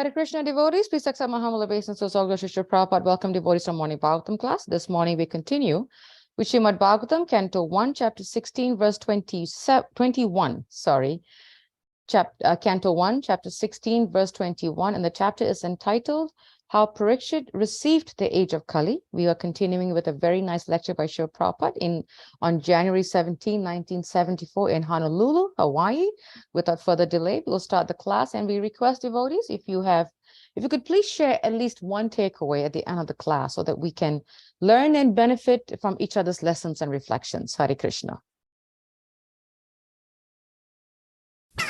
Hare Krishna devotees, please accept my humble obeisances. All glory to Srila Prabhupada. Welcome devotees from Morning Bhagavatam class. This morning we continue with Srimad Bhagavatam, Canto 1, Chapter 16, verse 21. Canto 1, Chapter 16, verse 21. And the chapter is entitled, How Parikshit Received the Age of Kali. We are continuing with a very nice lecture by Srila Prabhupada on January 17, 1974 in Honolulu, Hawaii. Without further delay, we'll start the class, and we request devotees, if you could please share at least one takeaway at the end of the class so that we can learn and benefit from each other's lessons and reflections. Hare Krishna.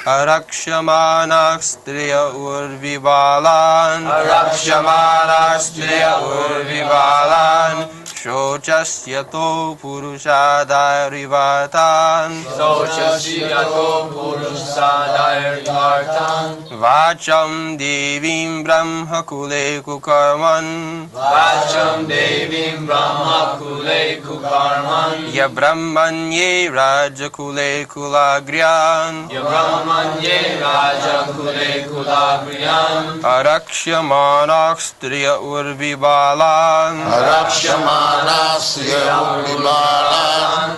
Arakshamana striya urvibalan Arakshamana striya urvibalan Shochasyato purushadairivatan Shochasyato purushadairivatan Vacham devim brahma kule kukarman Vacham devim brahma kule kukarman Ya brahmanye raja kule kulagriyan Ya brahmanye raja kule kulagriyan Arakshamana striya urvibalan Arakshamana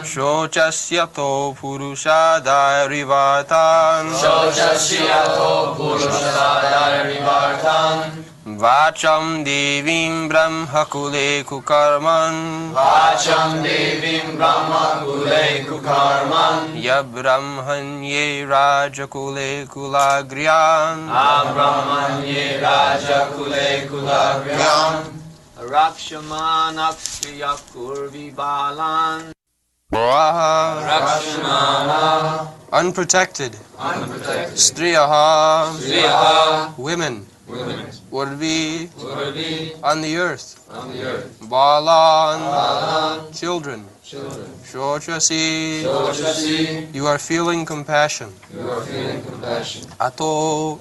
Shochasyato purushadairivatan Shochasyato purushadairivatan Vacham devim brahma kule kukarman Vacham devim brahma kule kukarman Ya brahmanye raja kule kulagriyan A brahmanye raja kule kulagriyan Rakshamana striya kurvibalan Rakshamana Unprotected Striyaha Women Urvi On the earth Balan Children Shochasi You are feeling compassion Ato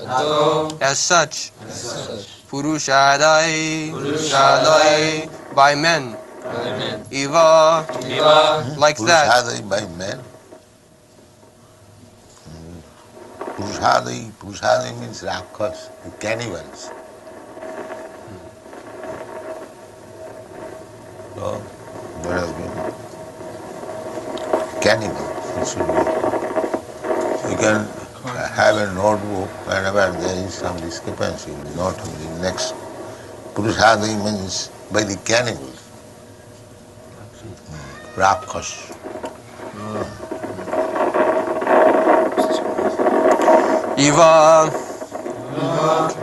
As such Purushadai by men. Eva like that. Purushadai by men. Purushadai means Rakshas, the cannibals. So, there has been cannibals. It should be. You can have a notebook whenever there is some discrepancy, you will note the next. Purushadai means by the cannibals. Rakshas. Eva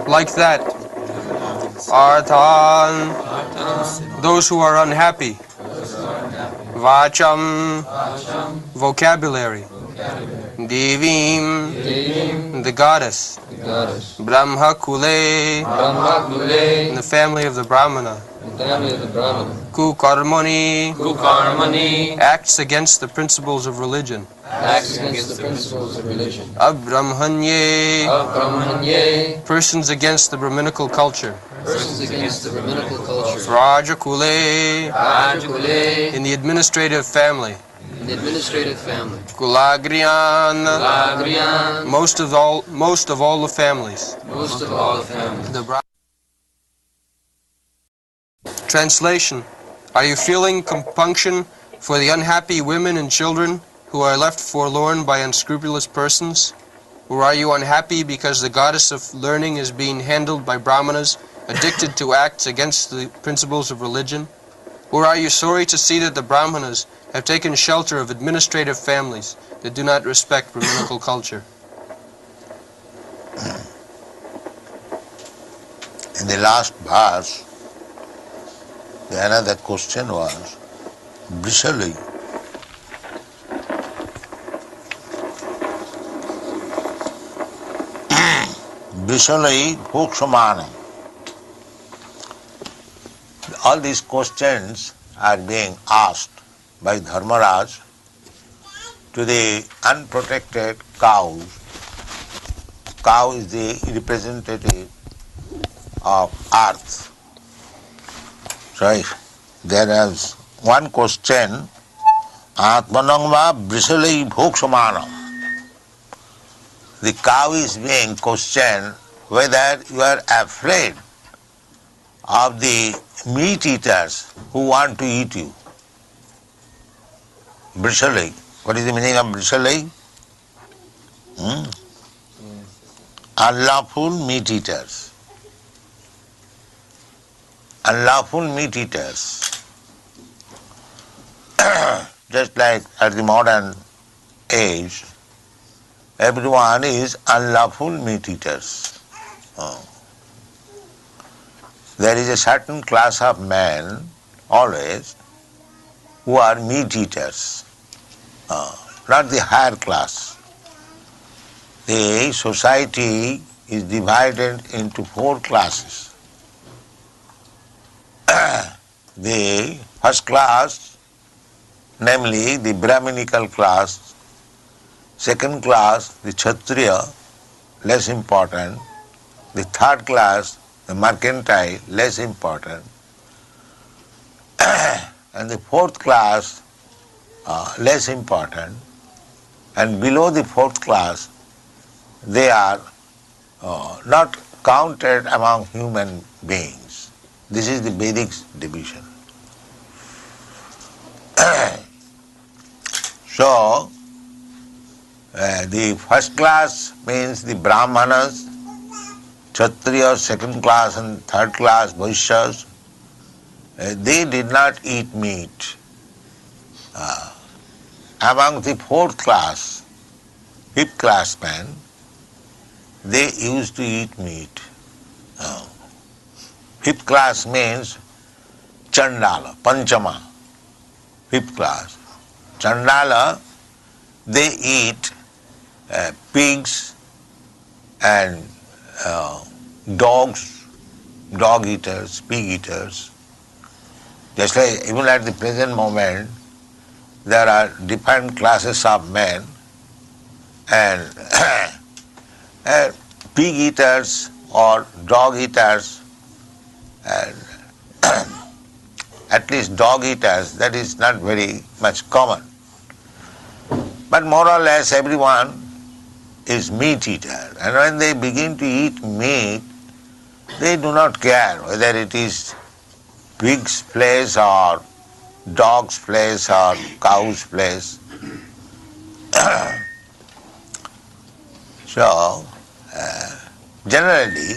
like that. Arthan those who are unhappy. Vacham vocabulary. Devim the goddess. Brahma Kule in the family of the Brahmana. Kukarmani acts against the principles of religion. Abrahmanye persons against the Brahminical culture. Raja Kule in the administrative family. Kulagriyan most of all the families. Translation. Are you feeling compunction for the unhappy women and children who are left forlorn by unscrupulous persons? Or are you unhappy because the goddess of learning is being handled by brahmanas addicted to acts against the principles of religion? Or are you sorry to see that the brahmanas have taken shelter of administrative families that do not respect Brahminical culture? In the last verse, another question was, Brisali, Bhokshamana. All these questions are being asked by Dharmaraj to the unprotected cows. Cow is the representative of earth. So there is one question, Atmanangva Brisali Bhokshamana. The cow is being questioned whether you are afraid of the meat eaters who want to eat you. Brishalai. What is the meaning of brishalai? Unlawful meat eaters. Unlawful meat eaters. Just like at the modern age, everyone is unlawful meat eaters. There is a certain class of men always who are meat eaters, not the higher class. The society is divided into 4 classes. The first class, namely the Brahminical class, second class, the Kshatriya, less important, the third class, the mercantile, less important, and the fourth class, less important, and below the fourth class, they are not counted among human beings. This is the Vedic division. So, the first class means the Brahmanas, Kshatriyas, second class and third class Vaishyas. They did not eat meat. Among the fourth class, fifth class men, they used to eat meat. Fifth class means Chandala, Panchama, fifth class. Chandala, they eat pigs and dogs, dog eaters, pig eaters. Just like even at the present moment, there are different classes of men, and pig eaters or dog eaters, and at least dog eaters, that is not very much common. But more or less everyone is meat eater, and when they begin to eat meat, they do not care whether it is pig's flesh or dog's flesh or cow's flesh. So, generally,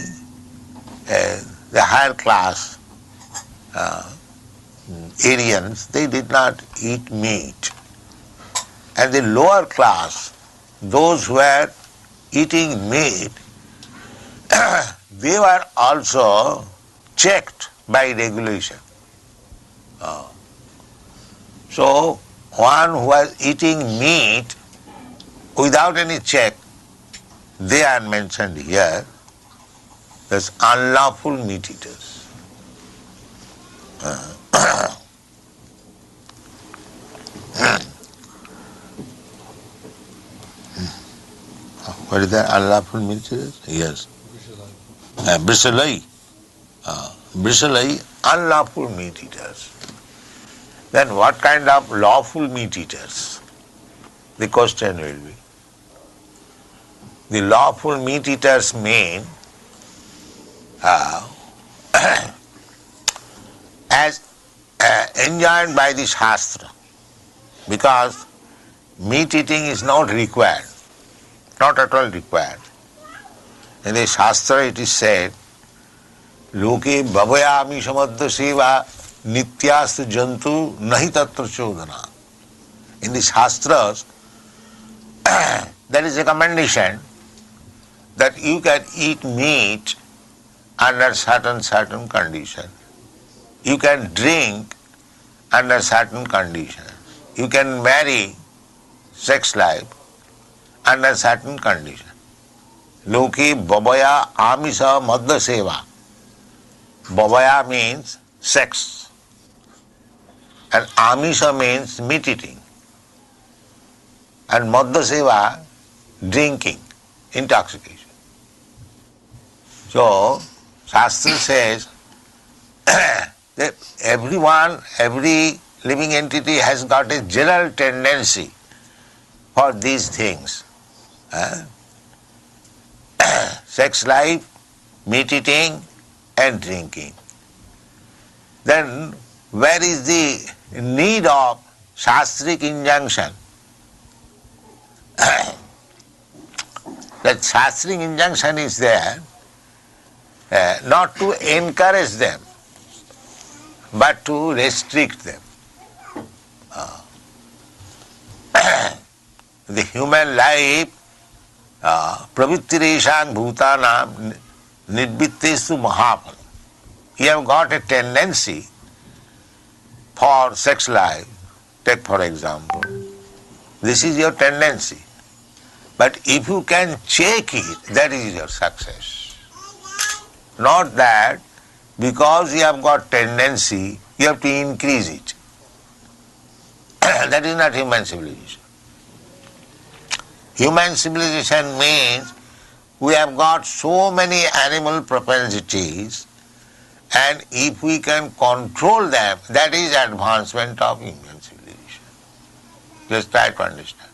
the higher class Aryans, they did not eat meat. And the lower class, those who were eating meat, they were also checked by regulation. So, one who was eating meat without any check, they are mentioned here as unlawful meat eaters. What is that? Unlawful meat eaters? Yes. Brishalai. Brishalai, unlawful meat eaters. Then what kind of lawful meat eaters? The question will be. The lawful meat eaters mean as enjoined by the Shastra, because meat eating is not required, not at all required. In the Shastra it is said, Loke bhavayami samadha seva nityastu jantu nahi tatra chodana. In the Shastras, there is a commendation that you can eat meat under certain conditions. You can drink under certain conditions. You can marry sex life under certain conditions. Loke babaya amisa madhya seva. Babaya means sex, and amisa means meat eating, and madhya seva, drinking, intoxication. So, Shastra says that everyone, every living entity has got a general tendency for these things. Sex life meat eating and drinking. Then where is the need of shastric injunction? That shastric injunction is there not to encourage them, but to restrict them. The human life, pravittireshan bhutanam nidvittesu mahapal. You have got a tendency for sex life. Take for example, this is your tendency. But if you can check it, that is your success. Not that because you have got tendency, you have to increase it. That is not human civilization. Human civilization means we have got so many animal propensities, and if we can control them, that is advancement of human civilization. Just try to understand.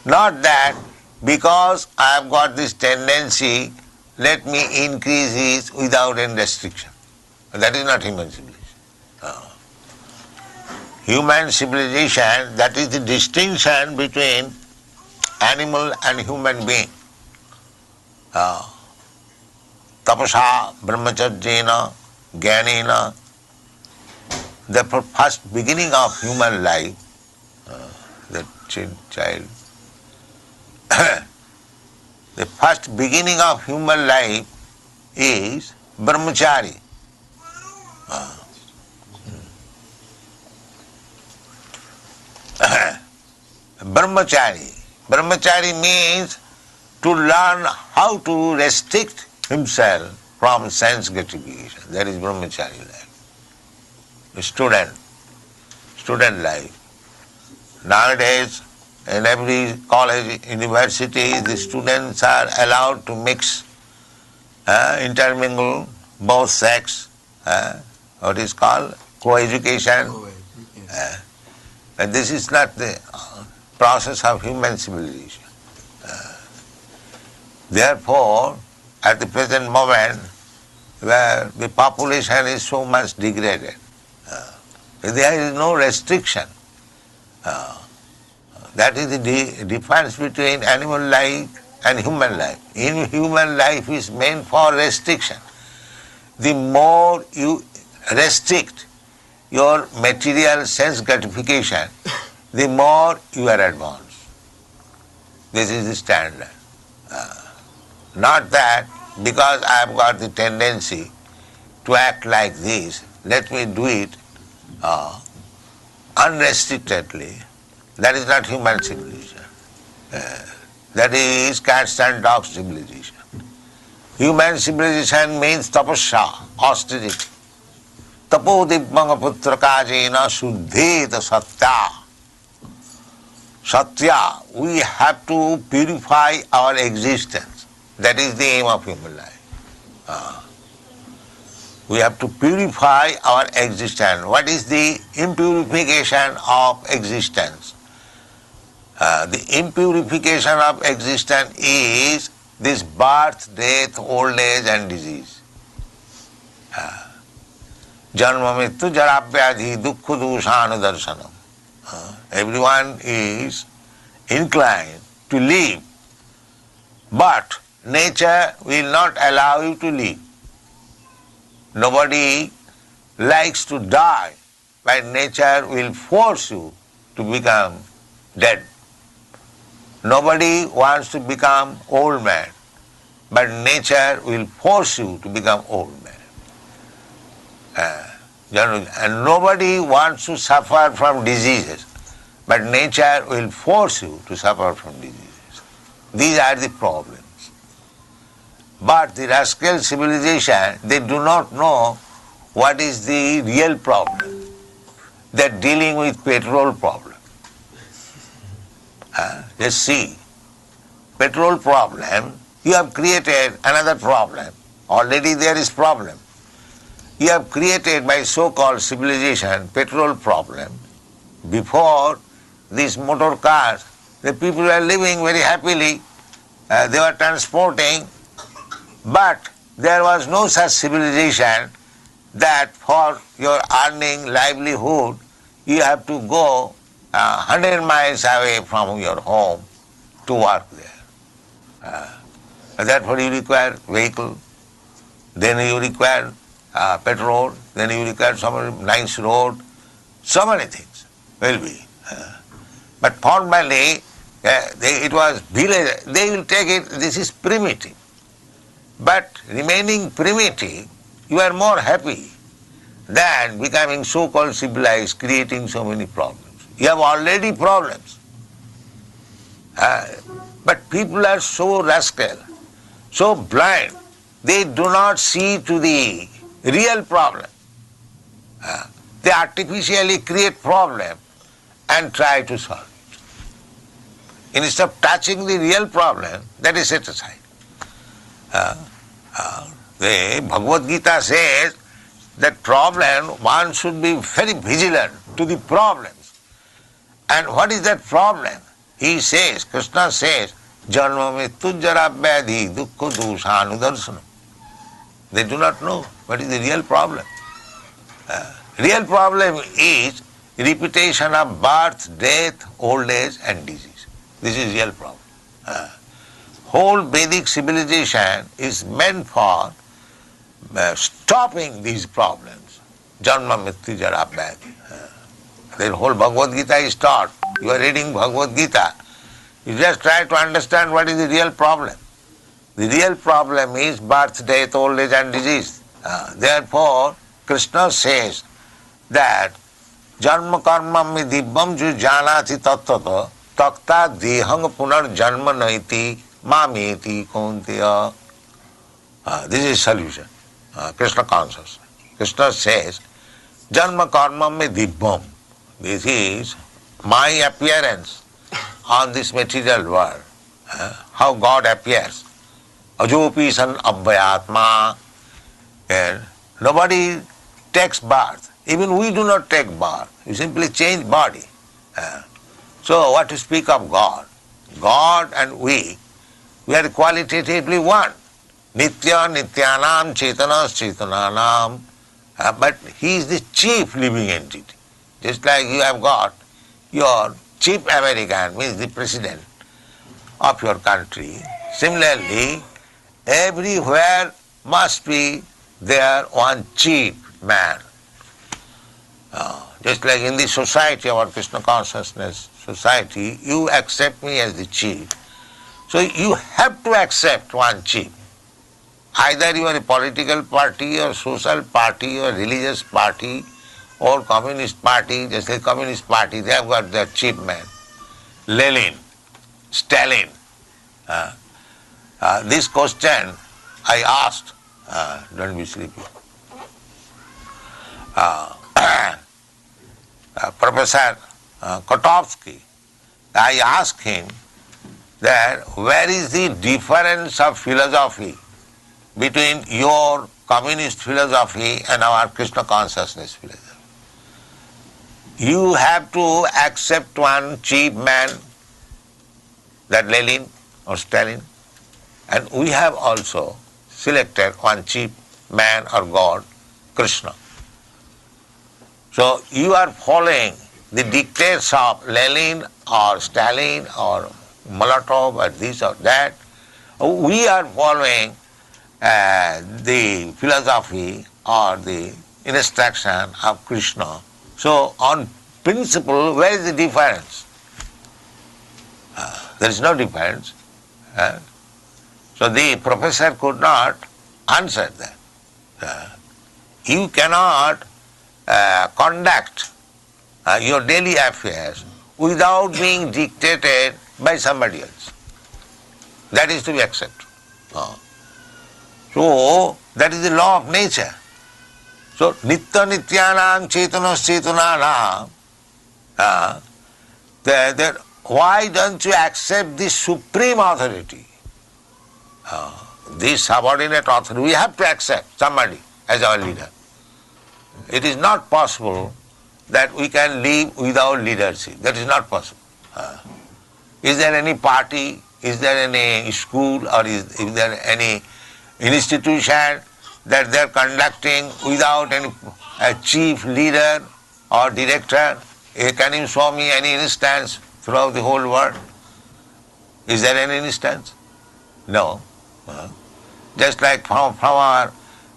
Not that because I have got this tendency, let me increase it without any restriction. That is not human civilization. Human civilization, that is the distinction between animal and human being. Tapasa, brahmacharjena, jnanena. The first beginning of human life, the child, the first beginning of human life is brahmachari. Brahmachari. Brahmachari means to learn how to restrict himself from sense gratification. That is brahmachari life. Student life. Nowadays, in every college, university, the students are allowed to mix, intermingle both sex, what is called co-education. But this is not the process of human civilization. Therefore, at the present moment, where the population is so much degraded, there is no restriction. That is the difference between animal life and human life. In human life is meant for restriction. The more you restrict your material sense gratification, the more you are advanced. This is the standard. Not that because I have got the tendency to act like this, let me do it unrestrictedly. That is not human civilization. That is cats and dogs civilization. Human civilization means tapasya, austerity. Tapo dibbanga putra kajena suddheta satya. Satya, we have to purify our existence. That is the aim of human life. We have to purify our existence. What is the impurification of existence? The impurification of existence is this birth, death, old age and disease. Janma mrityu jara vyadhi dukkha doshanu darshanam. Everyone is inclined to live, but nature will not allow you to live. Nobody likes to die, but nature will force you to become dead. Nobody wants to become old man, but nature will force you to become old man. And nobody wants to suffer from diseases, but nature will force you to suffer from diseases. These are the problems. But the rascal civilization, they do not know what is the real problem. They are dealing with petrol problem. Just see, petrol problem, you have created another problem. Already there is problem. You have created by so-called civilization petrol problem. Before these motor cars, the people were living very happily. They were transporting But there was no such civilization that for your earning livelihood you have to go 100 miles away from your home to work there. Therefore you require vehicle, then you require petrol, then you require some nice road, so many things will be. But formerly it was village, they will take it, this is primitive. But remaining primitive, you are more happy than becoming so-called civilized, creating so many problems. You have already problems. But people are so rascal, so blind, they do not see to the real problem. They artificially create problem and try to solve it. Instead of touching the real problem, that is set aside. The Bhagavad Gita says that problem, one should be very vigilant to the problems. And what is that problem? He says, Krishna says, Janma mrityu jara vyadhi dukkha dosha anudarsanam. They do not know what is the real problem. Real problem is repetition of birth, death, old age and disease. This is real problem. Whole Vedic civilization is meant for stopping these problems. Janma mrityu jara vyadhi. The whole Bhagavad Gita is taught. You are reading Bhagavad Gita. You just try to understand what is the real problem. The real problem is birth, death, old age and disease. Therefore, Krishna says that Janma karma me dibbam ju janati tattata takta dehang punar janma naiti mameti kaunteya. This is solution. Krishna consciousness. Krishna says, Janma karma me dibbam. This is my appearance on this material world. How God appears. Ajopi san abhyatma. Nobody takes birth. Even we do not take birth. We simply change body. So what to speak of God? God and we are qualitatively one. Nitya nityanam chetanas chetananam. But he is the chief living entity. Just like you have got your chief American, means the president of your country. Similarly, everywhere must be there one chief man. Just like in the society, our Krishna consciousness society, you accept me as the chief. So you have to accept one chief. Either you are a political party or social party or religious party or communist party, just like communist party, they have got their chief man. Lenin, Stalin. This question I asked, don't be sleepy. Professor Kotovsky, I asked him that where is the difference of philosophy between your communist philosophy and our Krishna consciousness philosophy? You have to accept one chief man, that Lenin or Stalin, and we have also selected one chief man or God, Krishna. So you are following the dictates of Lenin or Stalin or Molotov or this or that. We are following the philosophy or the instruction of Krishna. So on principle, where is the difference? There is no difference. So the professor could not answer that. You cannot conduct your daily affairs without being dictated by somebody else. That is to be accepted. So that is the law of nature. So nitya nityanam chetanas chetananam. Why don't you accept this supreme authority? This subordinate authority, we have to accept somebody as our leader. It is not possible that we can live without leadership. That is not possible. Is there any party, is there any school, or is there any institution that they are conducting without any chief leader or director. Can you show me any instance throughout the whole world? Is there any instance? No. Just like from our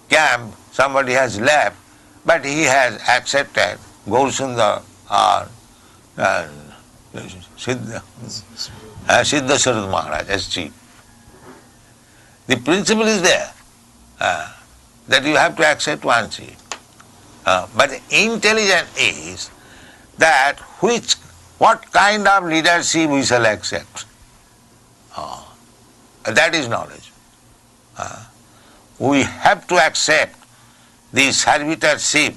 camp, somebody has left, but he has accepted Gaurasundar or Siddha Sarad Maharaj as chief. The principle is there, that you have to accept one chief. But intelligence is that what kind of leadership we shall accept. That is knowledge. We have to accept the servitorship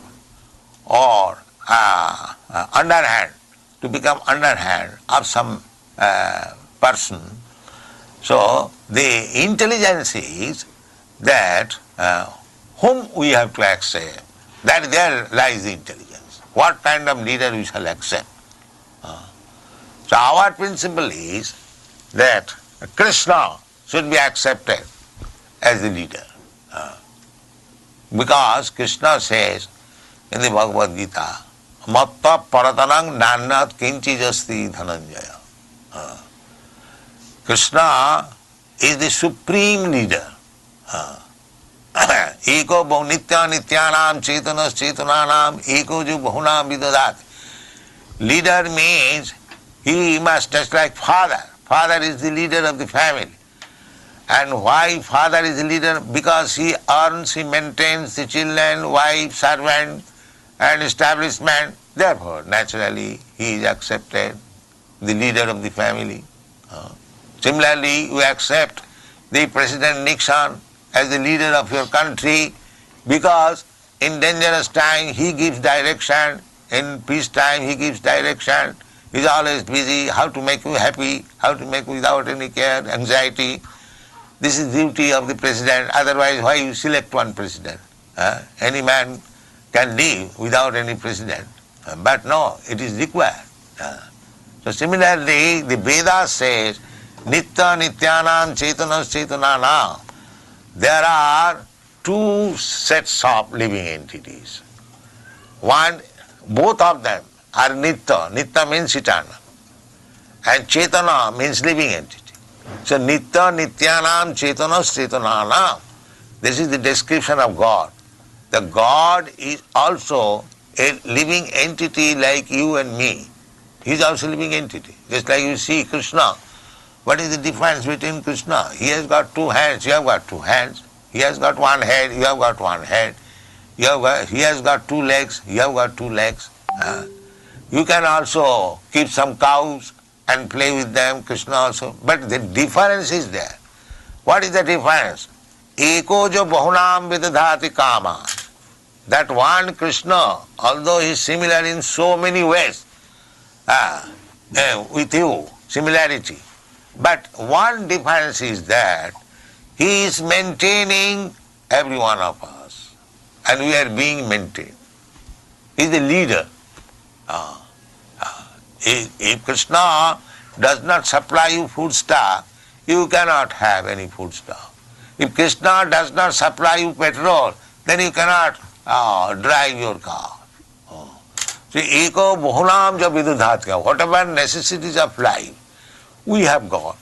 or underhand, to become underhand of some person. So the intelligence is that whom we have to accept, that there lies the intelligence. What kind of leader we shall accept. So our principle is that Krishna should be accepted as the leader. Because Krishna says in the Bhagavad Gita, Matta paratanang nannat kinchijasti dhananjaya. Krishna is the supreme leader. Eko nitya nityanam chetanas chetananam eko ju bahunam vidadat. Leader means he must, just like father. Father is the leader of the family. And why father is the leader? Because he earns, he maintains the children, wife, servant, and establishment. Therefore, naturally, he is accepted, the leader of the family. Similarly, we accept the President Nixon as the leader of your country because in dangerous time he gives direction, in peace time he gives direction. He is always busy, how to make you happy, how to make you without any care, anxiety. This is duty of the president, otherwise why you select one president? Any man can live without any president, but no, it is required. So similarly, the Vedas says, Nitya Nityanam Chetanas Chetananam. There are two sets of living entities. One, both of them are Nitya. Nitya means eternal. And Chetana means living entity. So Nitya Nityanam Chetanas Chetananam. This is the description of God. The God is also a living entity like you and me. He is also a living entity. Just like you see Krishna. What is the difference between Krishna? He has got two hands, you have got two hands. He has got one head, you have got one head. He has got two legs, you have got two legs. You can also keep some cows and play with them, Krishna also. But the difference is there. What is the difference? Eko jo bahunam vidadhati kama. That one Krishna, although he is similar in so many ways, with you, similarity. But one difference is that he is maintaining every one of us, and we are being maintained. He is the leader. If Krishna does not supply you food stuff, you cannot have any food stuff. If Krishna does not supply you petrol, then you cannot drive your car. So, eko bahunam ja vidudhatka, whatever necessities of life we have got,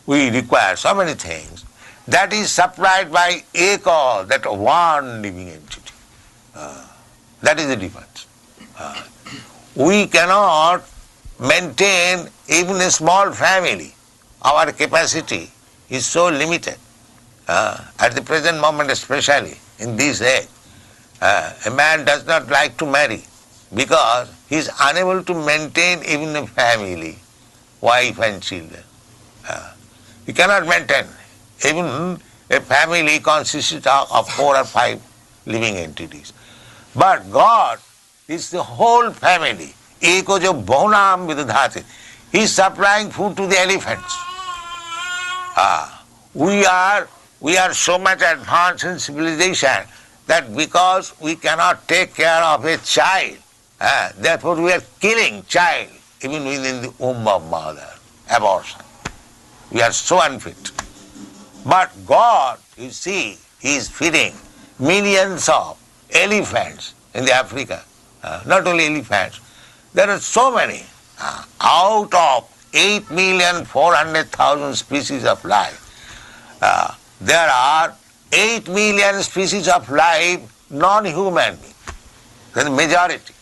we require so many things, that is supplied by eko, that one living entity. That is the difference. We cannot maintain even a small family. Our capacity is so limited. At the present moment especially, in this age, a man does not like to marry because he is unable to maintain even a family, wife and children. He cannot maintain. Even a family consists of 4 or 5 living entities. But God is the whole family. Eko jo bahunam vidadhati. He is supplying food to the elephants. We are so much advanced in civilization that because we cannot take care of a child, therefore we are killing child even within the womb of mother. Abortion. We are so unfit. But God, you see, he is feeding millions of elephants in the Africa. Not only elephants, there are so many. Out of 8,400,000 species of life, there are 8 million species of life non-human beings. That's the majority.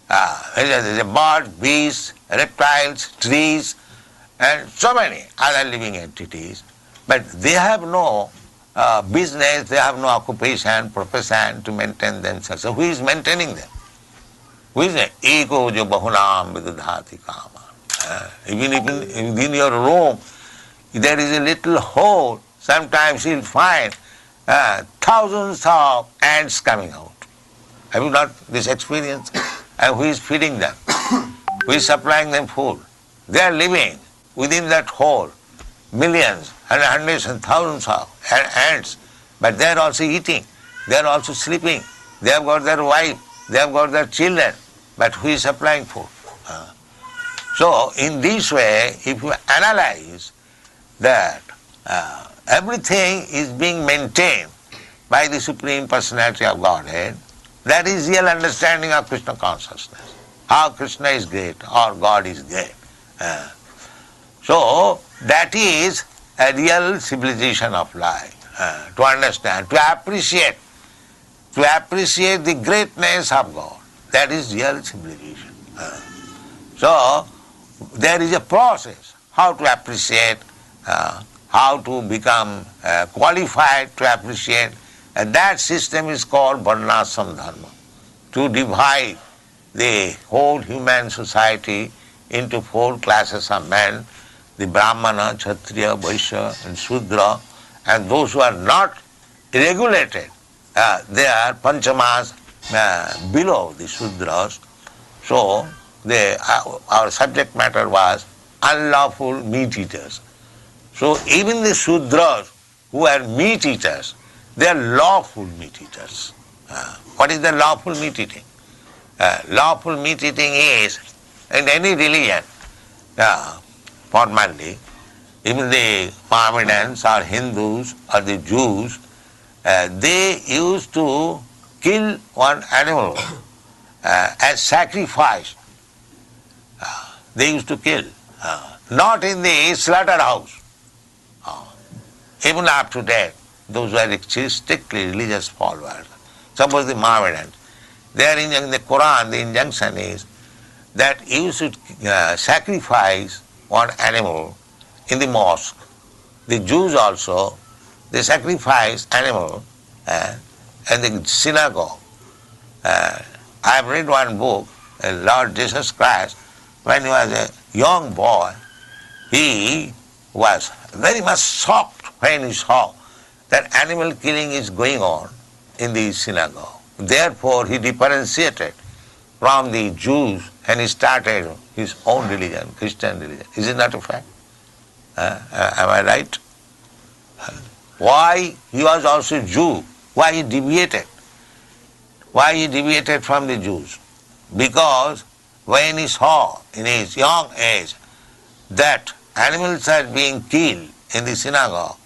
There are birds, beasts, reptiles, trees, and so many other living entities. But they have no business, they have no occupation, profession to maintain themselves. So who is maintaining them? Who is it? Ego jo bahunam vidudhati kama. Even within your room, there is a little hole. Sometimes you'll find thousands of ants coming out. Have you not this experience? And who is feeding them? Who is supplying them food? They are living within that hole, millions and hundreds and thousands of ants, but they are also eating, they are also sleeping, they have got their wife, they have got their children, but who is supplying food? So in this way, if you analyze that everything is being maintained by the Supreme Personality of Godhead, that is real understanding of Krishna consciousness. How Krishna is great or God is great. So that is a real civilization of life. To understand, to appreciate the greatness of God. That is real civilization. So there is a process how to appreciate, how to become qualified to appreciate. And that system is called Varnashram Dharma, to divide the whole human society into 4 classes of men, the Brahmana, Kshatriya, Vaishya and Shudra, and those who are not regulated, they are Panchamas below the Shudras. So our subject matter was unlawful meat eaters. So even the Shudras who are meat eaters, they are lawful meat eaters. What is the lawful meat eating? Lawful meat eating is, in any religion, formally, even the Mohammedans or Hindus or the Jews, they used to kill one animal as sacrifice. They used to kill, not in the slaughterhouse. Even up to date, those who are strictly religious followers, suppose the Mohammedans, there in the Quran, the injunction is that you should sacrifice one animal in the mosque. The Jews also, they sacrifice animal in the synagogue. I have read one book, Lord Jesus Christ, when he was a young boy, he was very much shocked when he saw that animal killing is going on in the synagogue. Therefore, he differentiated from the Jews and he started his own religion, Christian religion. Is it not a fact? Am I right? Why he was also Jew? Why he deviated? Why he deviated from the Jews? Because when he saw in his young age that animals are being killed in the synagogue,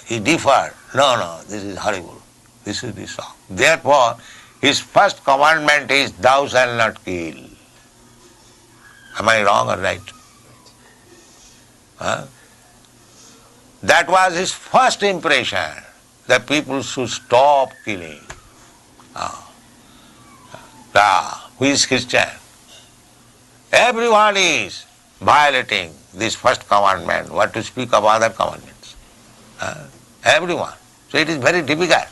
he differed. No, this is horrible. This is the wrong. Therefore, his first commandment is, thou shalt not kill. Am I wrong or right? That was his first impression, that people should stop killing. Who is Christian? Everyone is violating this first commandment. What to speak of other commandments? Everyone. So it is very difficult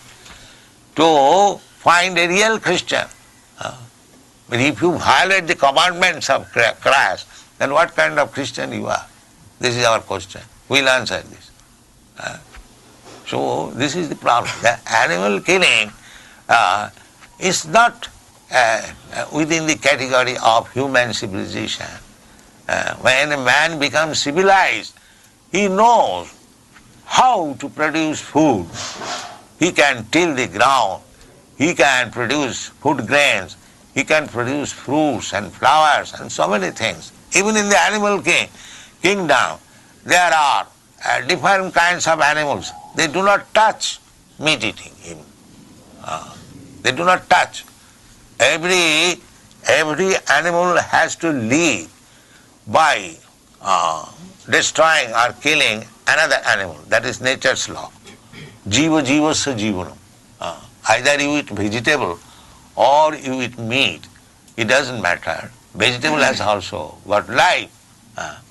to find a real Christian. But if you violate the commandments of Christ, then what kind of Christian you are? This is our question. We'll answer this. So this is the problem. The animal killing is not within the category of human civilization. When a man becomes civilized, he knows how to produce food. He can till the ground. He can produce food grains. He can produce fruits and flowers and so many things. Even in the animal kingdom, there are different kinds of animals. They do not touch meat eating even. They do not touch. Every animal has to live by destroying or killing another animal. That is nature's law. Jiva jivasya jivanam. Either you eat vegetable or you eat meat, it doesn't matter. Vegetable has also got life.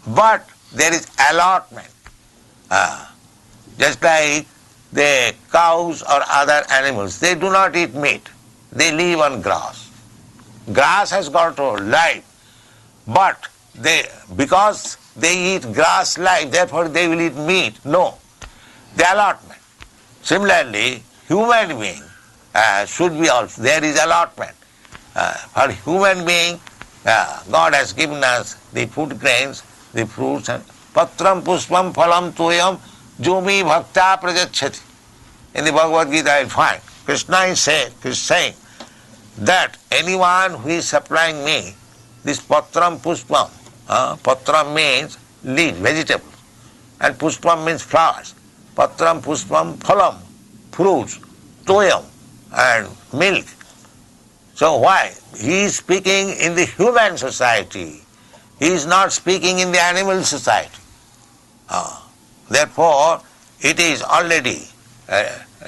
But there is allotment. Just like the cows or other animals, they do not eat meat. They live on grass. Grass has got a life. But because they eat grass life, therefore they will eat meat. No. The allotment. Similarly, human being should be also, there is allotment. For human being, God has given us the food grains, the fruits, and patram puspam phalam toyam jomi bhakta prajachati. In the Bhagavad Gita I will find, Krishna is saying that anyone who is supplying me this patram puspam, patram means leaf, vegetables, and puspam means flowers. Patram puspam phalam, fruits, toyam, and milk. So why? He is speaking in the human society. He is not speaking in the animal society. Therefore, it is already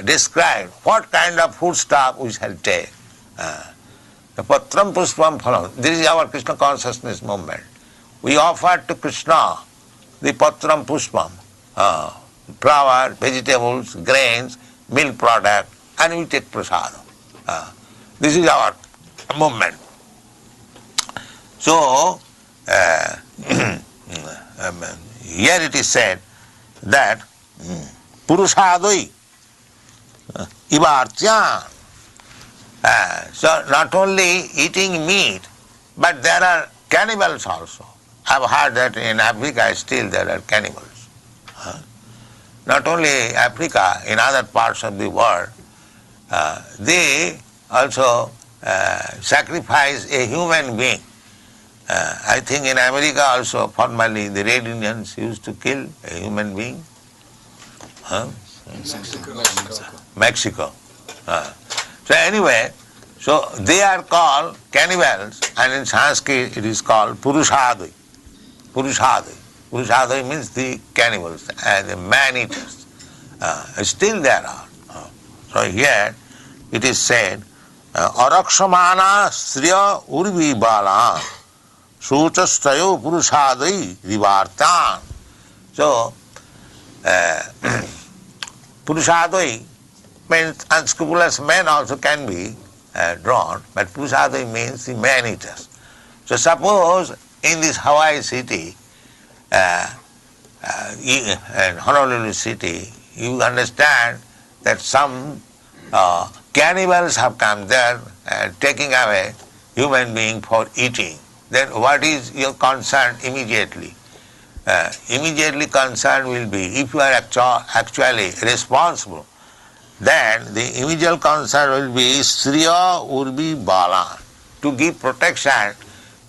described what kind of foodstuff we shall take. The patram puspam phalam. This is our Krishna consciousness movement. We offer to Krishna the patram puspam, flower, vegetables, grains, milk product, and we take prasadam. This is our movement. So, here it is said that purushadoi ivartyan. So not only eating meat, but there are cannibals also. I have heard that in Africa still there are cannibals. Not only Africa, in other parts of the world, they also sacrifice a human being. I think in America also formerly the Red Indians used to kill a human being. Mexico. So anyway, so they are called cannibals, and in Sanskrit it is called purushadoi. Purushadoi. Purushadoi means the cannibals, the man-eaters. Still there are. So here it is said, arakshamana sriya urvi bala suchastayo purushadoi vivartan. So, purushadoi means unscrupulous men also can be drawn, but purushadoi means the man-eaters. So suppose in this Hawaii city, in Honolulu city, you understand that some cannibals have come there taking away human being for eating. Then what is your concern immediately? Immediately concern will be, if you are actually responsible, then the immediate concern will be Sriya Urbi Bala, to give protection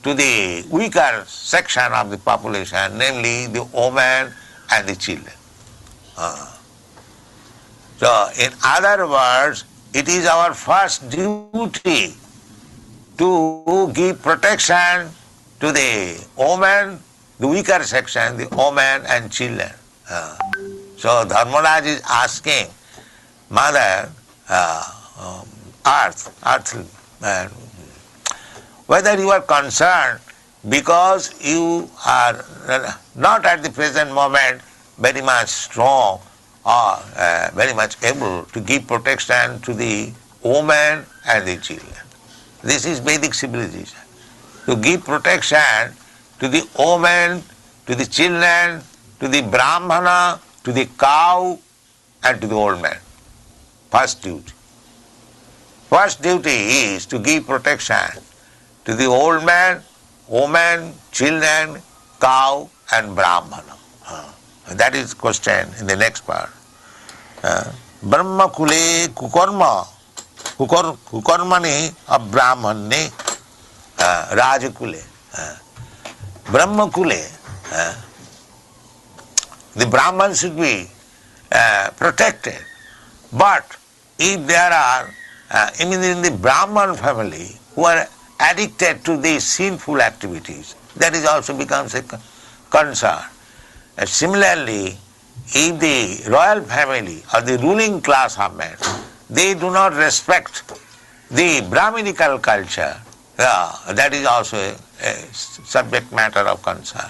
to the weaker section of the population, namely the women and the children. So in other words, it is our first duty to give protection to the women, the weaker section, the women and children. So Dharmaraj is asking Mother Earth, whether you are concerned because you are not at the present moment very much strong or very much able to give protection to the women and the children. This is Vedic civilization. To give protection to the women, to the children, to the Brahmana, to the cow, and to the old man. First duty. First duty is to give protection to the old man, woman, children, cow, and Brahmana. That is question in the next part. Brahma kule kukarma, kukarmani abrahmane rajakule. Brahma kule, the Brahman should be protected, but if there are, even in the Brahman family, who are addicted to these sinful activities, that is also becomes a concern. Similarly, if the royal family or the ruling class of men, they do not respect the Brahminical culture, that is also a subject matter of concern.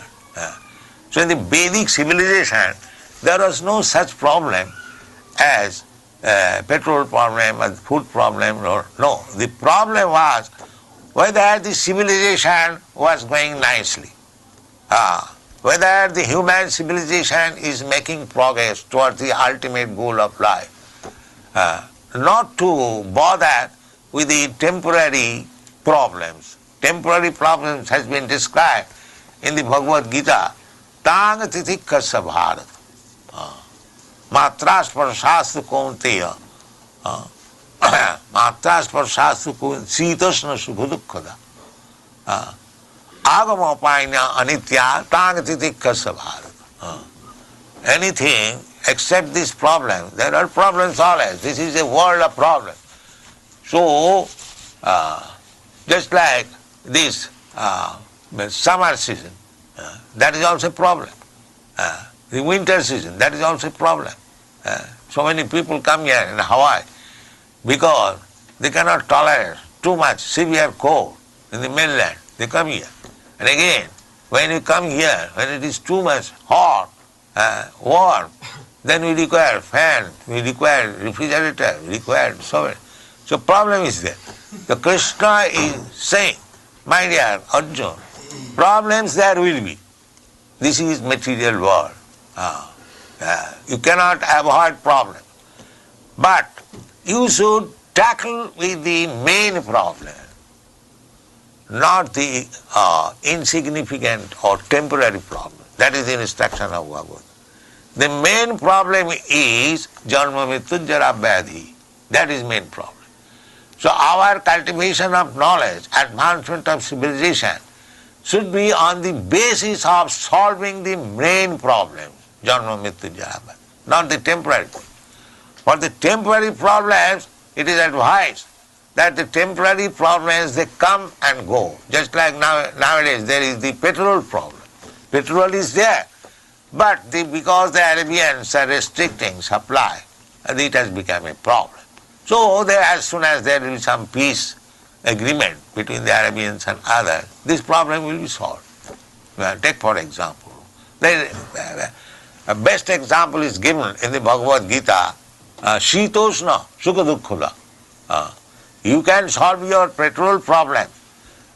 So in the Vedic civilization, there was no such problem as petrol problem or food problem. No, the problem was whether the civilization was going nicely, whether the human civilization is making progress towards the ultimate goal of life, not to bother with the temporary problems. Temporary problems has been described in the Bhagavad Gita, tang titikasa bharat, matras parashastu kaunteya, matras parashastu sitasna sukhudukkada, agama paina anitya tang titikasa bharat. Anything except this problem, there are problems always. This is a world of problems. So, just like this summer season, that is also a problem. The winter season, that is also a problem. So many people come here in Hawaii because they cannot tolerate too much severe cold in the mainland. They come here. And again, when you come here, when it is too much hot, warm, then we require fan, we require refrigerator, we require so many. So problem is there. So Krishna is saying, my dear Arjuna, problems there will be. This is material world. You cannot avoid problems. But you should tackle with the main problem, not the insignificant or temporary problem. That is the instruction of Bhagavad. The main problem is Janma Mrityu Jara Vyadhi. That is main problem. So our cultivation of knowledge, advancement of civilization, should be on the basis of solving the main problem, Janma Mrityu Jara Vyadhi, not the temporary problem. For the temporary problems, it is advised that the temporary problems, they come and go. Just like nowadays there is the petrol problem. Petrol is there, but because the Arabians are restricting supply, it has become a problem. So as soon as there will be some peace agreement between the Arabians and others, this problem will be solved. Take for example, a best example is given in the Bhagavad Gita, Shitoshna Sukha. You can solve your petrol problem,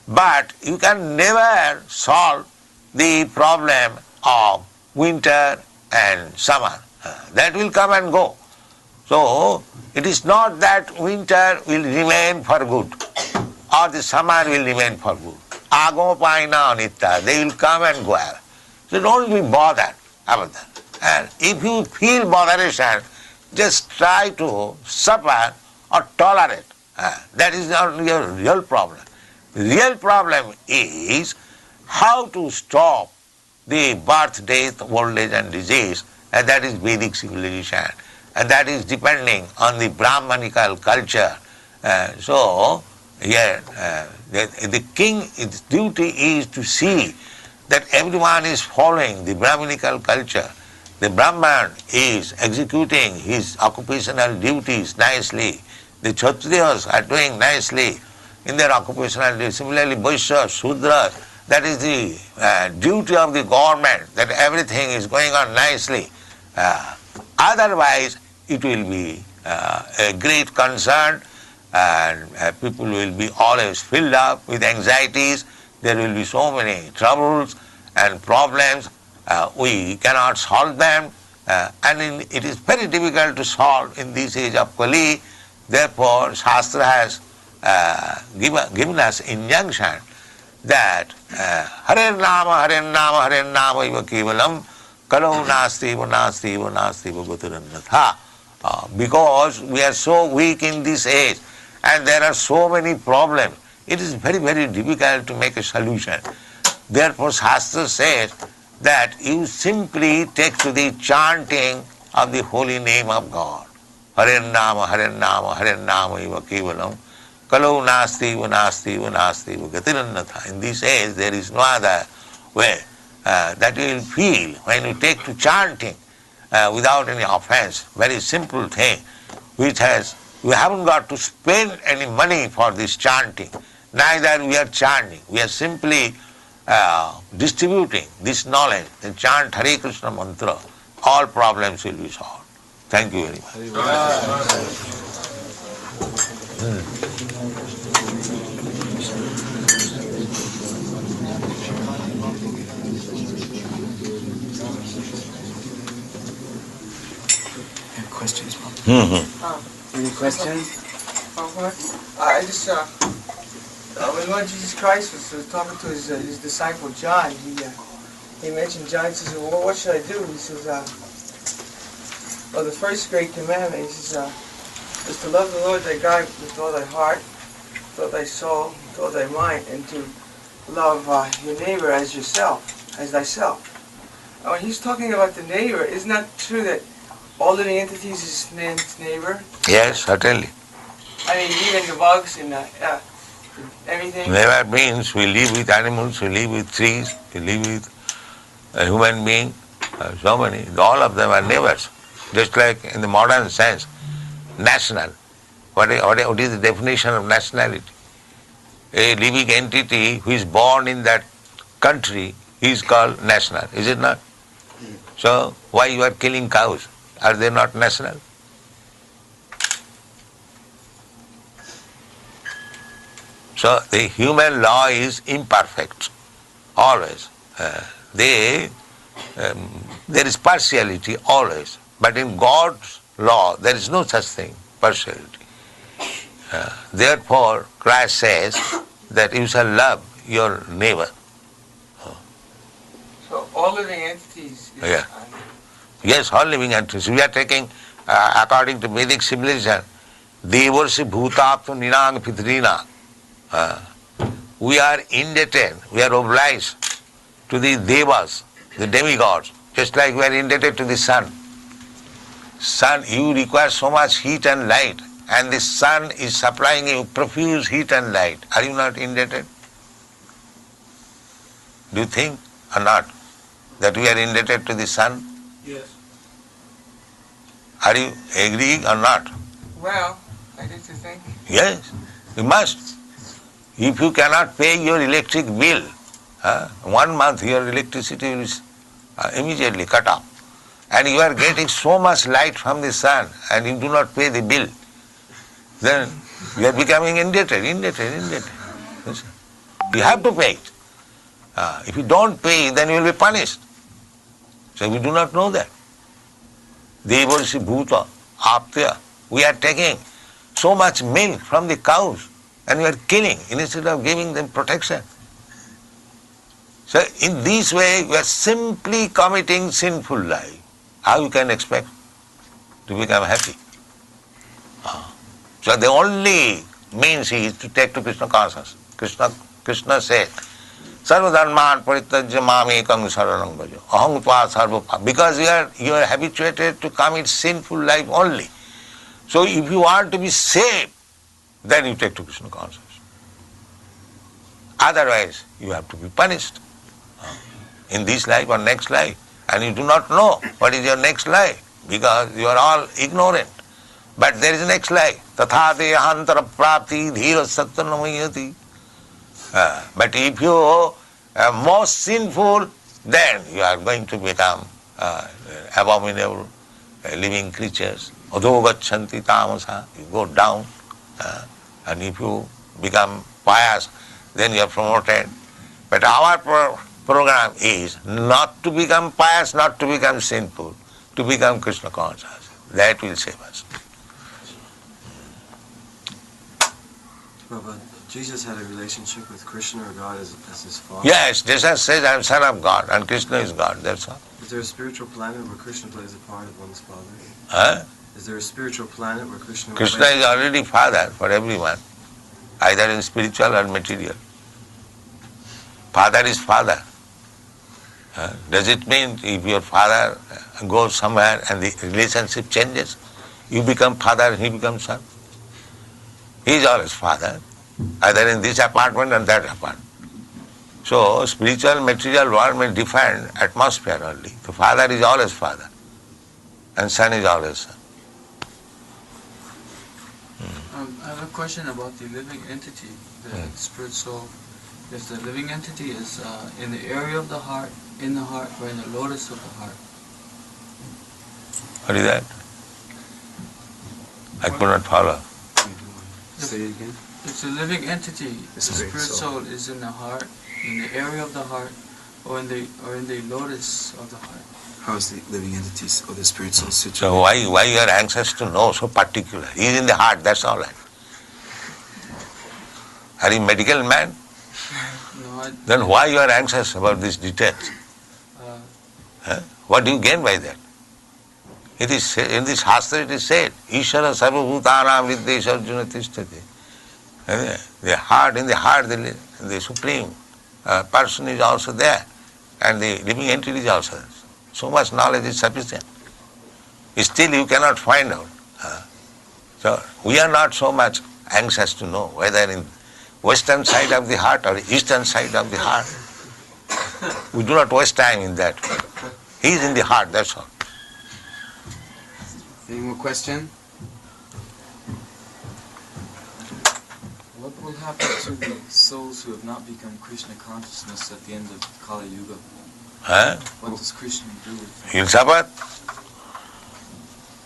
but you can never solve the problem of winter and summer. That will come and go. So it is not that winter will remain for good or the summer will remain for good. Agama paina anitya, they will come and go. So don't be bothered about that. And if you feel botheration, just try to suffer or tolerate. That is not your real problem. The real problem is how to stop the birth, death, old age and disease, and that is Vedic civilization. And that is depending on the Brahmanical culture. So, the king's duty is to see that everyone is following the Brahmanical culture. The Brahman is executing his occupational duties nicely. The Kshatriyas are doing nicely in their occupational duties. Similarly, Vaishyas, Shudras, that is the duty of the government, that everything is going on nicely. Otherwise, it will be a great concern and people will be always filled up with anxieties. There will be so many troubles and problems. We cannot solve them and it is very difficult to solve in this age of Kali. Therefore, Shastra has given us injunction that Hare Nama iva kevalam kalau nasti gatirannatha. Because we are so weak in this age and there are so many problems, it is very, very difficult to make a solution. Therefore, Shastra says that you simply take to the chanting of the holy name of God. Haren Nama eva kevalam. Kalau nasti va gatirannatha. In this age there is no other way that you will feel when you take to chanting without any offense. Very simple thing which has, we haven't got to spend any money for this chanting. Neither we are chanting. We are simply distributing this knowledge. And chant Hare Krishna mantra. All problems will be solved. Thank you very much. Questions, Any questions? I just, when Lord Jesus Christ was talking to his disciple John, he mentioned, John says, well, what should I do? He says, well, the first great commandment, he says, is to love the Lord thy God with all thy heart, with all thy soul, with all thy mind, and to love your neighbor as yourself, as thyself. And when he's talking about the neighbor, isn't that true that all living entities is man's neighbor? Yes, certainly. I mean, even the bugs and everything. Neighbor means we live with animals, we live with trees, we live with a human being, so many. All of them are neighbors. Just like in the modern sense, national. What is the definition of nationality? A living entity who is born in that country is called national, is it not? So why you are killing cows? Are they not national? So the human law is imperfect, always. There is partiality always, but in God's law there is no such thing, partiality. Therefore Christ says that you shall love your neighbor. So all living entities is, Yeah. Yes, all living entities. We are taking, according to Vedic civilization, Devarsi Bhutaptu Ninang Pitrina. We are indebted, we are obliged to the Devas, the demigods, just like we are indebted to the sun. Sun, you require so much heat and light, and the sun is supplying you profuse heat and light. Are you not indebted? Do you think or not that we are indebted to the sun? Yes. Are you agreeing or not? Well, I get to think. Yes, you must. If you cannot pay your electric bill, 1 month your electricity will immediately cut off. And you are getting so much light from the sun and you do not pay the bill, then you are becoming indebted. Yes. You have to pay it. If you don't pay, then you will be punished. So we do not know that. Devarsi Bhuta, Aptya. We are taking so much milk from the cows and we are killing instead of giving them protection. So in this way we are simply committing sinful life. How you can expect to become happy? So the only means is to take to Krishna consciousness. Krishna said, Sarvadharman parityajya mamekam saranam bhajo. Aham tva sarva. Because you are habituated to commit sinful life only. So if you want to be saved, then you take to Krishna consciousness. Otherwise, you have to be punished in this life or next life. And you do not know what is your next life because you are all ignorant. But there is a next life. Tatha dehantara prapti dhira sattanamayati. But if you are most sinful, then you are going to become abominable living creatures. Adho gachanti tamasa. You go down. And if you become pious, then you are promoted. But our program is not to become pious, not to become sinful, to become Krishna conscious. That will save us. Prabhupada, Jesus had a relationship with Krishna or God as his father. Yes, Jesus says, I am son of God, and Krishna is God, that's all. Is there a spiritual planet where Krishna plays a part of one's father? Huh? Is there a spiritual planet where Krishna Krishna plays is already father for everyone, either in spiritual or material. Father is father. Does it mean if your father goes somewhere and the relationship changes? You become father, he becomes son. He is always father, either in this apartment or that apartment. So spiritual material world may define atmosphere only. The father is always father, and son is always son. I have a question about the living entity, the spirit soul. If the living entity is in the area of the heart, in the heart, or in the lotus of the heart. What is that? I could not follow. Say it again. If the living entity, the spirit spirit soul, is in the heart, in the area of the heart, or in the lotus of the heart. How is the living entities or the spirit soul situated? So why you are anxious to know so particular? He is in the heart, that's all right. Are you a medical man? No, Then why you are anxious about these details? What do you gain by that? It is in this Shastra it is said, Ishara sarvabhutanam viddesha arjuna tishtati. The heart, in the heart, the supreme person is also there, and the living entity is also there. So much knowledge is sufficient. Still you cannot find out. So we are not so much anxious to know whether in western side of the heart or eastern side of the heart. We do not waste time in that. He is in the heart, that's all. Any more question? What will happen to the souls who have not become Krishna consciousness at the end of Kali Yuga? What does Krishna do with them? He'll suffer.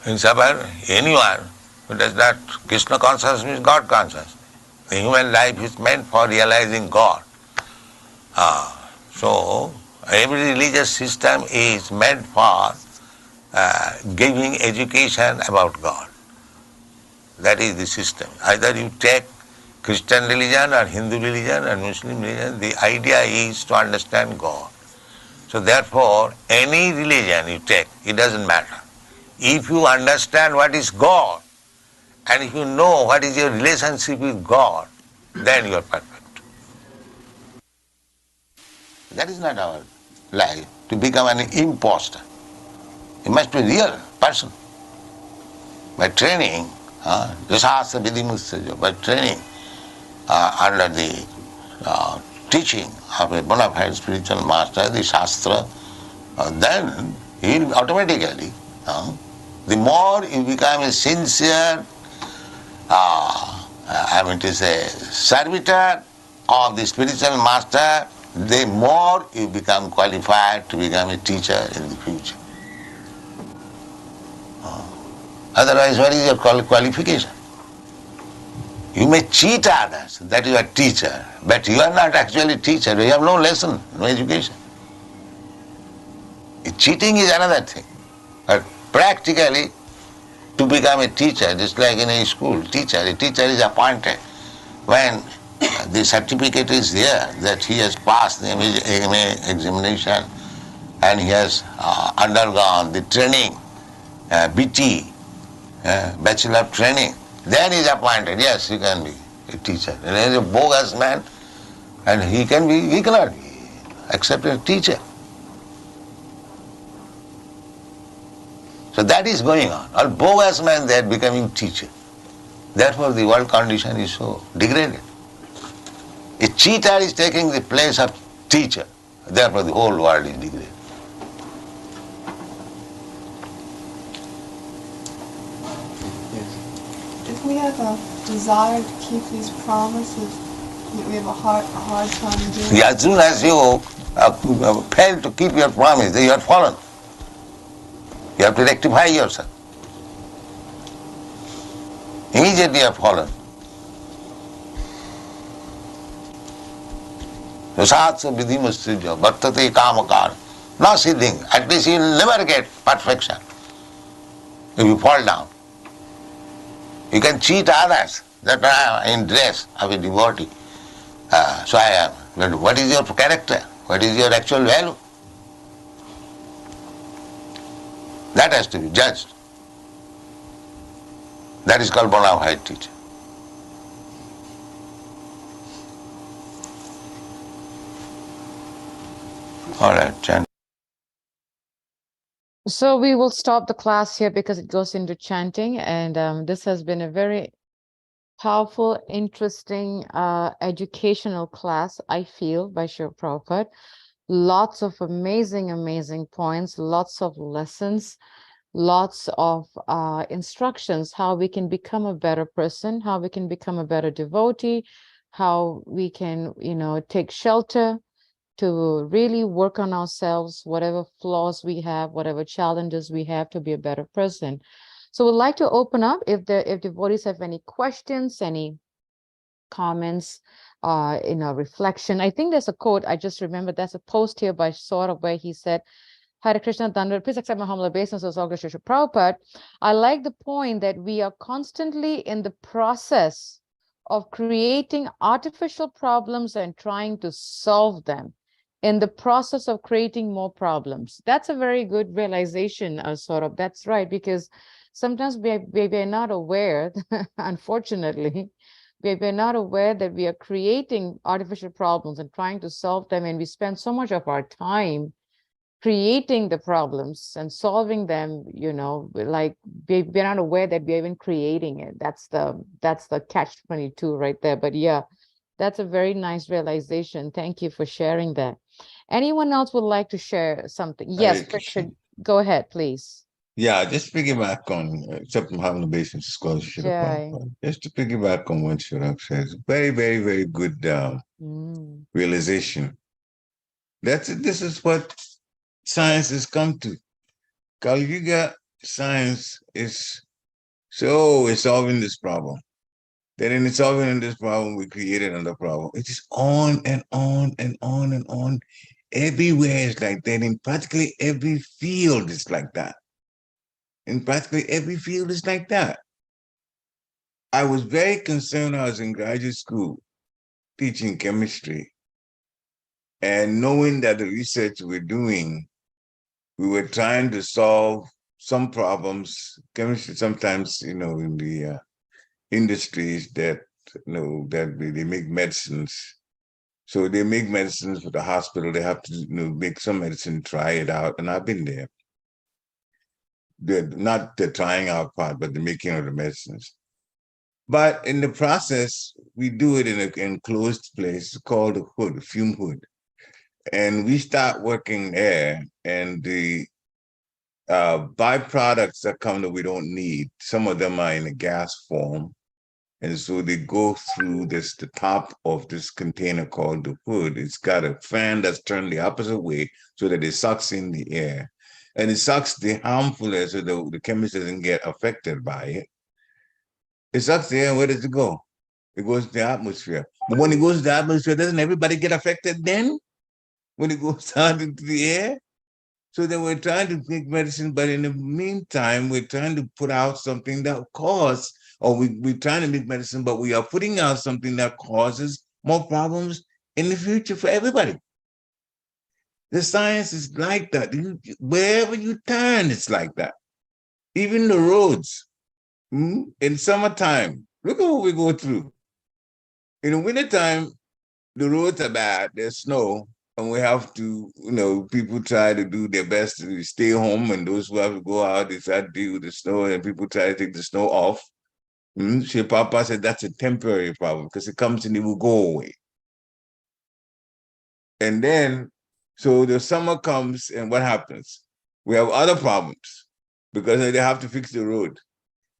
He'll suffer. Anyone who does not, Krishna consciousness means God consciousness. The human life is meant for realizing God. So every religious system is meant for giving education about God. That is the system. Either you take Christian religion or Hindu religion or Muslim religion, the idea is to understand God. So therefore, any religion you take, it doesn't matter. If you understand what is God, and if you know what is your relationship with God, then you are perfect. That is not our life, to become an imposter. You must be a real person. By training, Jasasa Vidimustaja, by training under the teaching of a bona fide spiritual master, the Shastra, then he will automatically, the more you become a sincere, servitor of the spiritual master, the more you become qualified to become a teacher in the future. Otherwise, what is your qualification? You may cheat others, that you are teacher, but you are not actually teacher. You have no lesson, no education. Cheating is another thing. But practically, to become a teacher, just like in a school, a teacher is appointed when the certificate is there that he has passed the MA examination and he has undergone the training, BT, Bachelor of Training. Then he is appointed. Yes, he can be a teacher. And he is a bogus man, and he cannot be accepted as a teacher. So that is going on. All bogus men, they are becoming teacher. Therefore the world condition is so degraded. A cheater is taking the place of teacher. Therefore the whole world is degraded. If we have a desire to keep these promises, we have a hard time doing it. As soon as you fail to keep your promise, you are fallen. You have to rectify yourself. Immediately you have fallen. Rasatsa vidhimasthija bhartate kamakar. No siddhing. At least you will never get perfection if you fall down. You can cheat others that I am in dress of a devotee. So I am. But what is your character? What is your actual value? That has to be judged. That is called bona fide teacher. All right, chant. So we will stop the class here because it goes into chanting, and this has been a very powerful, interesting, educational class, I feel, by Srila Prabhupada. Lots of amazing, amazing points, lots of lessons, lots of instructions, how we can become a better person, how we can become a better devotee, how we can, take shelter to really work on ourselves, whatever flaws we have, whatever challenges we have to be a better person. So we'd like to open up if devotees have any questions, any comments, reflection. I think there's a quote, I just remember there's a post here by Saurabh where he said, Hare Krishna Dandavad, please accept my humble obeisances, all Krishna Prabhupada. I like the point that we are constantly in the process of creating artificial problems and trying to solve them in the process of creating more problems. That's a very good realization, Saurabh. That's right, because sometimes we are not aware, unfortunately, we're not aware that we are creating artificial problems and trying to solve them, and we spend so much of our time creating the problems and solving them, like we're not aware that we're even creating it. That's the catch-22 right there. But yeah, that's a very nice realization. Thank you for sharing that. Anyone else would like to share something? Yes, Richard, go ahead, please. Yeah, just piggyback on accepting humble obeisance scholarship. Jai. Just to piggyback on what Srila says, very, very, very good realization. This is what science has come to. Kali Yuga science is it's solving this problem. Then in solving this problem, we created another problem. It is on and on and on and on. Everywhere is like that. In practically every field is like that. In practically every field is like that. I was very concerned when I was in graduate school teaching chemistry and knowing that the research we're doing, we were trying to solve some problems. Chemistry sometimes, in the industries that, that they make medicines. So they make medicines for the hospital. They have to make some medicine, try it out. And I've been there. Not the trying out part, but the making of the medicines. But in the process, we do it in an enclosed place called a hood, a fume hood. And we start working there, and the byproducts that come that we don't need, some of them are in a gas form. And so they go through the top of this container called the hood. It's got a fan that's turned the opposite way so that it sucks in the air. And it sucks the harmful air so the chemist doesn't get affected by it. It sucks the air, where does it go? It goes to the atmosphere. But when it goes to the atmosphere, doesn't everybody get affected then? When it goes out into the air? So then we're trying to make medicine, but in the meantime, we're trying to put out something that causes, or we're trying to make medicine, but we are putting out something that causes more problems in the future for everybody. The science is like that. Wherever you turn, it's like that. Even the roads. In summertime, look at what we go through. In the wintertime, the roads are bad, there's snow, and we have to, people try to do their best to stay home, and those who have to go out, they try to deal with the snow, and people try to take the snow off. Sri Papa said that's a temporary problem because it comes and it will go away. And then, so the summer comes, and what happens? We have other problems because they have to fix the road.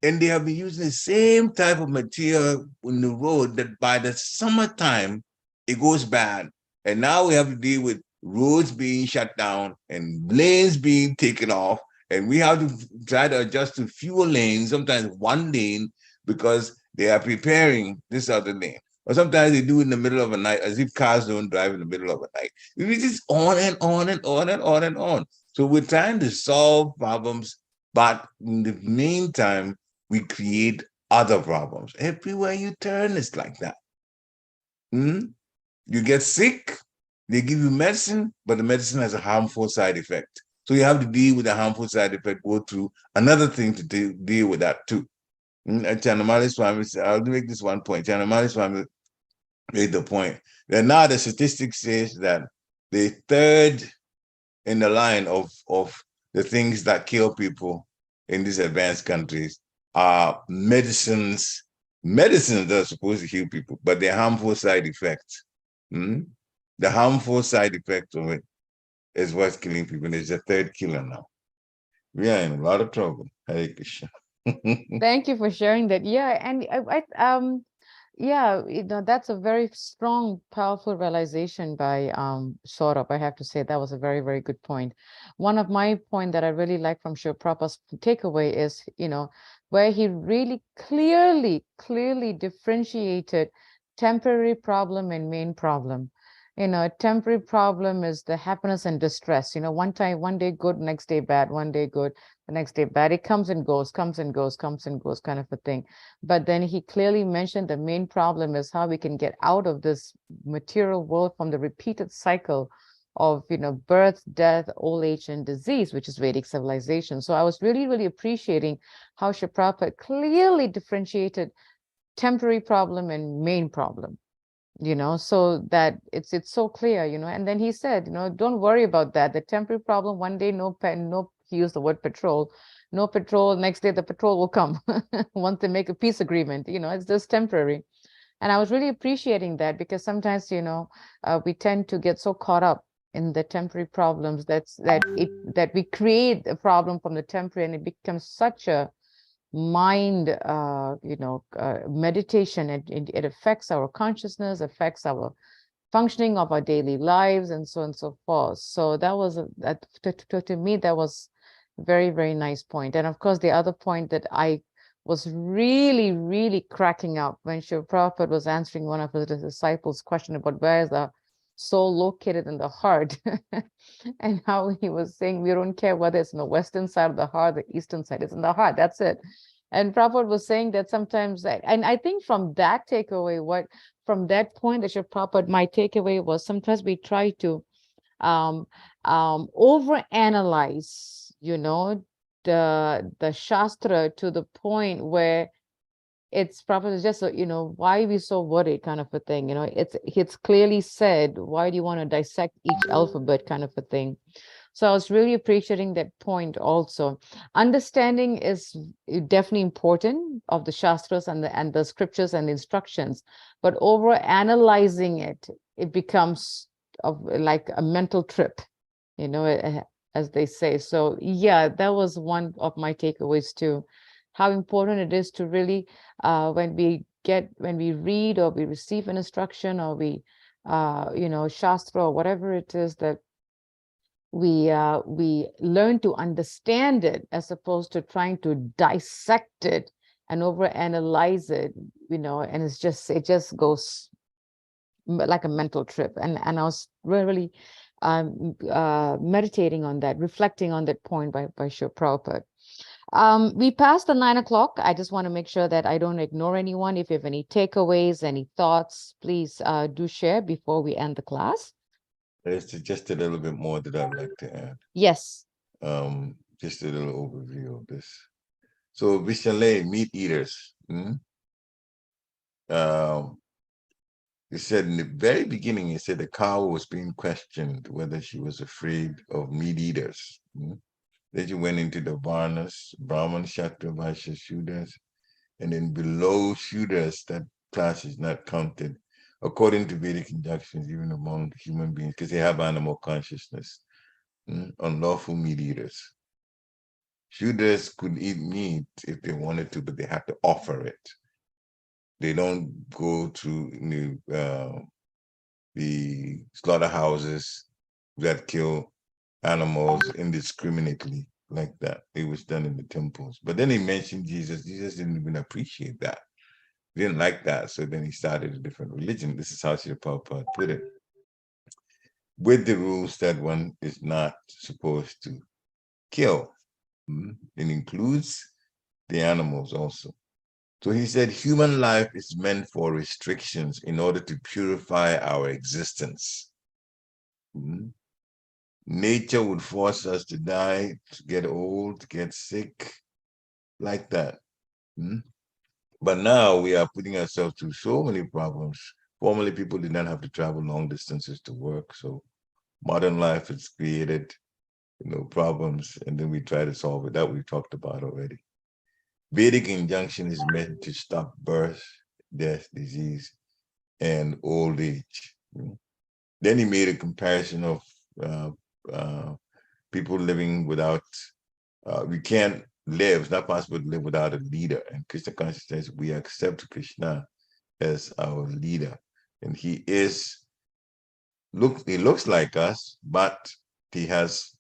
And they have been using the same type of material in the road that by the summertime, it goes bad. And now we have to deal with roads being shut down and lanes being taken off. And we have to try to adjust to fewer lanes, sometimes one lane, because they are preparing this other lane. Or sometimes they do it in the middle of the night, as if cars don't drive in the middle of the night. It's just on and on and on and on and on. So we're trying to solve problems, but in the meantime, we create other problems. Everywhere you turn, it's like that. You get sick, they give you medicine, but the medicine has a harmful side effect. So you have to deal with the harmful side effect, go through another thing to deal with that too. Chanamali Swami, I'll make this one point. Chanamali Swami made the point that now the statistics says that the third in the line of the things that kill people in these advanced countries are medicines that are supposed to heal people, but they're harmful side effects. The harmful side effect of it is what's killing people. And it's the third killer now. We are in a lot of trouble. Hare Krishna. Thank you for sharing that. Yeah, and yeah, that's a very strong, powerful realization by Saurabh. I have to say that was a very, very good point. One of my point that I really like from Srila Prabhupada's takeaway is, where he really clearly differentiated temporary problem and main problem. Temporary problem is the happiness and distress. One day good, next day bad, one day good, the next day bad. It comes and goes, comes and goes, comes and goes, kind of a thing. But then he clearly mentioned the main problem is how we can get out of this material world from the repeated cycle of, birth, death, old age, and disease, which is Vedic civilization. So I was really appreciating how Srila Prabhupada clearly differentiated temporary problem and main problem. So that it's so clear, and then he said, don't worry about that. The temporary problem, one day, he used the word patrol, no patrol, next day the patrol will come once they make a peace agreement, it's just temporary. And I was really appreciating that, because sometimes, we tend to get so caught up in the temporary problems that we create a problem from the temporary, and it becomes such a mind meditation. It affects our consciousness, affects our functioning of our daily lives, and so on and so forth. So that was to me, that was very nice point. And of course, the other point that I was really cracking up when Srila Prabhupada was answering one of his disciples' question about where is the soul located in the heart, and how he was saying, we don't care whether it's in the western side of the heart, the eastern side, it's in the heart, that's it. And Prabhupada was saying that sometimes, and I think from that takeaway, from that point that Srila Prabhupada, my takeaway was sometimes we try to overanalyze, the Shastra to the point where it's probably just, why are we so worried, kind of a thing. It's clearly said, why do you want to dissect each alphabet, kind of a thing. So I was really appreciating that point also. Understanding is definitely important of the Shastras and the scriptures and the instructions, but over analyzing it becomes like a mental trip, as they say. So yeah, that was one of my takeaways too. How important it is to really, when we read or we receive an instruction, or we, Shastra or whatever it is, that we learn to understand it as opposed to trying to dissect it and overanalyze it, and it just goes like a mental trip. And I was really meditating on that, reflecting on that point by Srila Prabhupada. We passed the 9 o'clock. I just want to make sure that I don't ignore anyone. If you have any takeaways, any thoughts, please do share before we end the class. There's just a little bit more that I'd like to add. Yes. Just a little overview of this. So Vishalay, meat eaters. It said in the very beginning, it said the cow was being questioned whether she was afraid of meat eaters. Then she went into the Varnas, Brahman, Kshatriya, Vaishya, Shudras, and then below Shudras, that class is not counted according to Vedic injunctions, even among human beings, because they have animal consciousness. Unlawful meat eaters. Shudras could eat meat if they wanted to, but they had to offer it. They don't go to the slaughterhouses that kill animals indiscriminately like that. It was done in the temples. But then he mentioned Jesus. Jesus didn't even appreciate that. He didn't like that. So then he started a different religion. This is how Srila Prabhupada put it. With the rules that one is not supposed to kill. It includes the animals also. So he said, human life is meant for restrictions in order to purify our existence. Nature would force us to die, to get old, to get sick, like that. But now we are putting ourselves through so many problems. Formerly, people did not have to travel long distances to work. So modern life has created problems, and then we try to solve it. That we talked about already. Vedic injunction is meant to stop birth, death, disease, and old age. Then he made a comparison of people living without, we can't live, it's not possible to live without a leader. And Krishna consciousness, we accept Krishna as our leader. And he looks like us, but he has,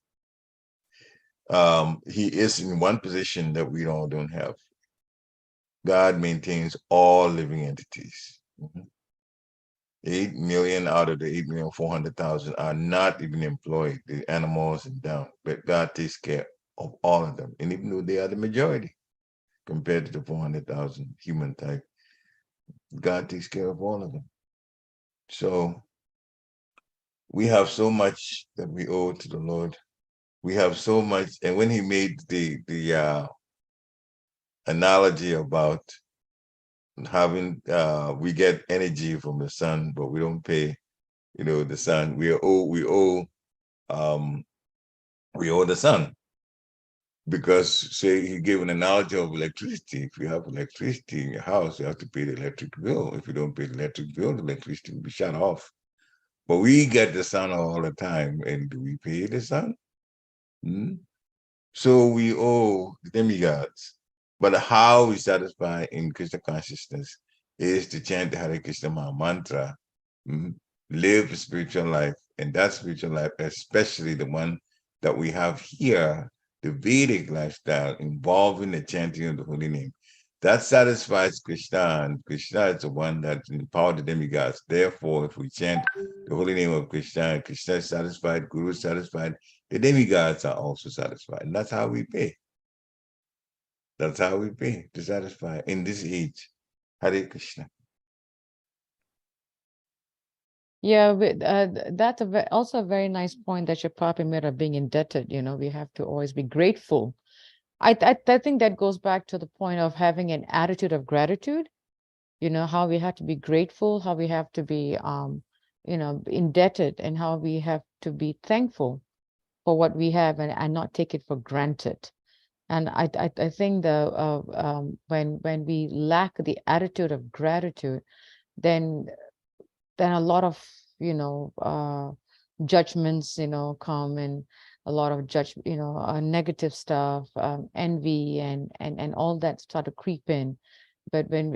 he is in one position that we all don't have. God maintains all living entities. 8 million out of the 8,400,000 are not even employed, the animals and down, but God takes care of all of them. And even though they are the majority compared to the 400,000 human type, God takes care of all of them. So we have so much that we owe to the Lord. We have so much. And when he made the analogy about having, we get energy from the sun, but we don't pay, the sun. We owe the sun, because say he gave an analogy of electricity. If you have electricity in your house, you have to pay the electric bill. If you don't pay the electric bill, the electricity will be shut off. But we get the sun all the time, and do we pay the sun? So we owe the demigods. But how we satisfy in Krishna consciousness is to chant the Hare Krishna Maha Mantra, live a spiritual life, and that spiritual life, especially the one that we have here, the Vedic lifestyle involving the chanting of the holy name, that satisfies Krishna, and Krishna is the one that empowered the demigods. Therefore, if we chant the holy name of Krishna, Krishna is satisfied, Guru is satisfied, the demigods are also satisfied. And that's how we pay. That's how we pay to satisfy in this age. Hare Krishna. Yeah, that's also a very nice point that your Papa made of being indebted. We have to always be grateful. I think that goes back to the point of having an attitude of gratitude. How we have to be grateful, how we have to be, indebted, and how we have to be thankful for what we have and not take it for granted. And I think when we lack the attitude of gratitude, then a lot of judgments come, and a lot of negative stuff, envy and all that start to creep in. But then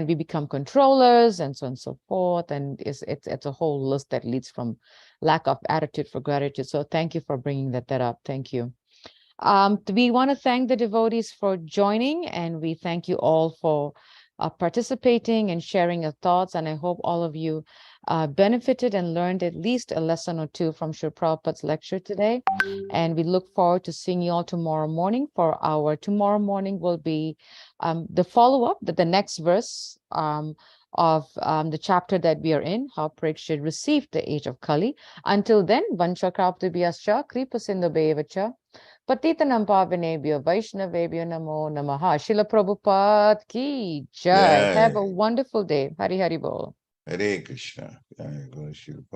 we become controllers and so on and so forth, and it's a whole list that leads from lack of attitude for gratitude. So thank you for bringing that up. Thank you. We want to thank the devotees for joining, and we thank you all for participating and sharing your thoughts. And I hope all of you benefited and learned at least a lesson or two from Srila Prabhupada's lecture today. And we look forward to seeing you all tomorrow morning. Tomorrow morning will be the follow-up, the next verse of the chapter that we are in, how Parikshit received the age of Kali. Until then, Vancha Kraptubhyascha Kripasindhubevacha Patitanam Pavanebhyo Vaishnavebhyo Namo Namaha. Srila Prabhupada ki jai. Have a wonderful day. Hari Hari Bol. Hare Krishna.